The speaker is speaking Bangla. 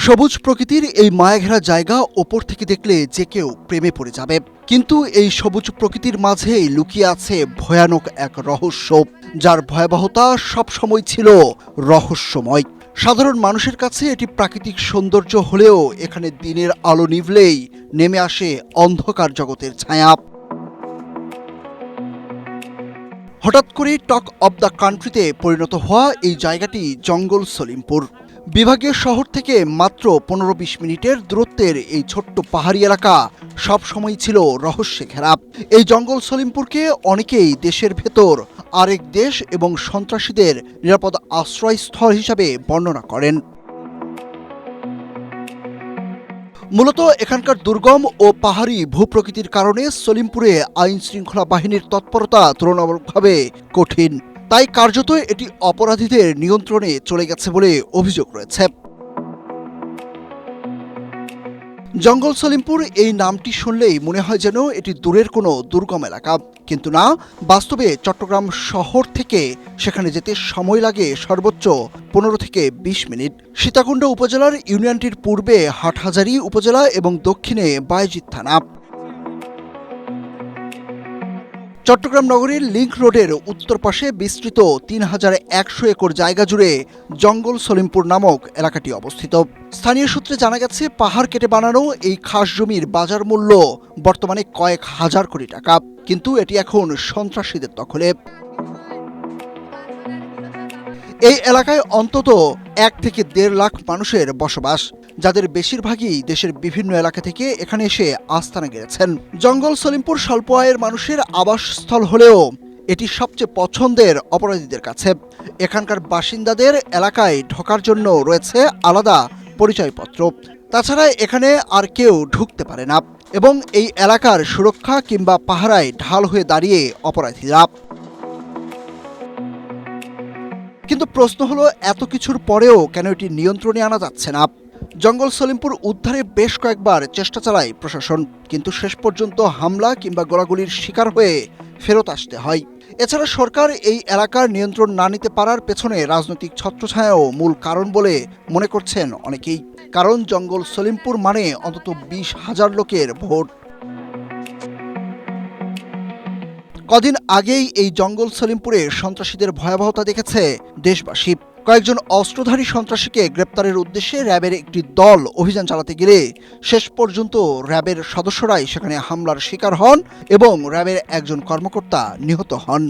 সবুজ প্রকৃতির এই মায়াঘেরা জায়গা ওপর থেকে দেখলে যে কেউ প্রেমে পড়ে যাবে। কিন্তু এই সবুজ প্রকৃতির মাঝেই লুকিয়ে আছে ভয়ানক এক রহস্য, যার ভয়াবহতা সবসময় ছিল রহস্যময়। সাধারণ মানুষের কাছে এটি প্রাকৃতিক সৌন্দর্য হলেও এখানে দিনের আলো নিভলেই নেমে আসে অন্ধকার জগতের ছায়া। হঠাৎ করে টক অব দ্য কান্ট্রিতে পরিণত হওয়া এই জায়গাটি জঙ্গল সলিমপুর। বিভাগীয় শহর থেকে মাত্র 15-20 মিনিটের দূরত্বের এই ছোট্ট পাহাড়ি এলাকা সবসময় ছিল রহস্যে ঘেরা। এই জঙ্গল সলিমপুরকে অনেকেই দেশের ভেতর আরেক দেশ এবং সন্ত্রাসীদের নিরাপদ আশ্রয়স্থল হিসাবে বর্ণনা করেন। মূলত এখানকার দুর্গম ও পাহাড়ি ভূপ্রকৃতির কারণে সলিমপুরে আইন শৃঙ্খলা বাহিনীর তৎপরতা তুলনামূলকভাবে কঠিন। তাই কার্যত এটি অপরাধীদের নিয়ন্ত্রণে চলে গেছে বলে অভিযোগ রয়েছে। জঙ্গল সলিমপুর এই নামটি শুনলেই মনে হয় যেন এটি দূরের কোনো দুর্গম এলাকা, কিন্তু না, বাস্তবে চট্টগ্রাম শহর থেকে সেখানে যেতে সময় লাগে সর্বোচ্চ 15 থেকে 20 মিনিট। সীতাকুণ্ড উপজেলার ইউনিয়নটির পূর্বে হাটহাজারী উপজেলা এবং দক্ষিণে বায়েজিদ থানা। চট্টগ্রাম নগরীর লিংক রোডের উত্তর পাশে বিস্তৃত 3100 একর জায়গা জুড়ে জঙ্গল সলিমপুর নামক এলাকাটি অবস্থিত। স্থানীয় সূত্রে জানা গেছে, পাহাড় কেটে বানানো এই খাস জমির বাজার মূল্য বর্তমানে কয়েক হাজার কোটি টাকা, কিন্তু এটি এখন সন্ত্রাসীদের দখলে। এই এলাকায় অন্তত 1 থেকে 1.5 লাখ মানুষের বসবাস, যাদের বেশিরভাগই দেশের বিভিন্ন এলাকা থেকে এখানে এসে আস্তানা গেড়েছেন। জঙ্গল সলিমপুর স্বল্প আয়ের মানুষের আবাসস্থল হলেও এটি সবচেয়ে পছন্দের অপরাধীদের কাছে। এখানকার বাসিন্দাদের এলাকায় ঢোকার জন্য রয়েছে আলাদা পরিচয়পত্র। তাছাড়া এখানে আর কেউ ঢুকতে পারে না এবং এই এলাকার সুরক্ষা কিংবা পাহারায় ঢাল হয়ে দাঁড়িয়ে অপরাধীরা। কিন্তু প্রশ্ন হলো, এত কিছুর পরেও কেন এটি নিয়ন্ত্রণে আনা যাচ্ছে না? জঙ্গল সলিমপুর উদ্ধারে বেশ কয়েকবার চেষ্টা চালায় প্রশাসন, কিন্তু শেষ পর্যন্ত হামলা কিংবা গোলাগুলির শিকার হয়ে ফেরত আসতে হয়। এছাড়া সরকার এই এলাকার নিয়ন্ত্রণ না নিতে পারার পেছনে রাজনৈতিক ছত্রছায়াও মূল কারণ বলে মনে করছেন অনেকেই। কারণ জঙ্গল সলিমপুর মানে অন্তত 20,000 লোকের ভোট। কদিন আগেই এই জঙ্গল সলিমপুরে সন্ত্রাসীদের ভয়াবহতা দেখেছে দেশবাসী। কয়েকজন অস্ত্রধারী সন্ত্রাসীকে গ্রেপ্তারের উদ্দেশ্যে র্যাবের একটি দল অভিযান চালাতে গেলে শেষ পর্যন্ত র্যাবের সদস্যরাই সেখানে হামলার শিকার হন এবং র্যাবের একজন কর্মকর্তা নিহত হন।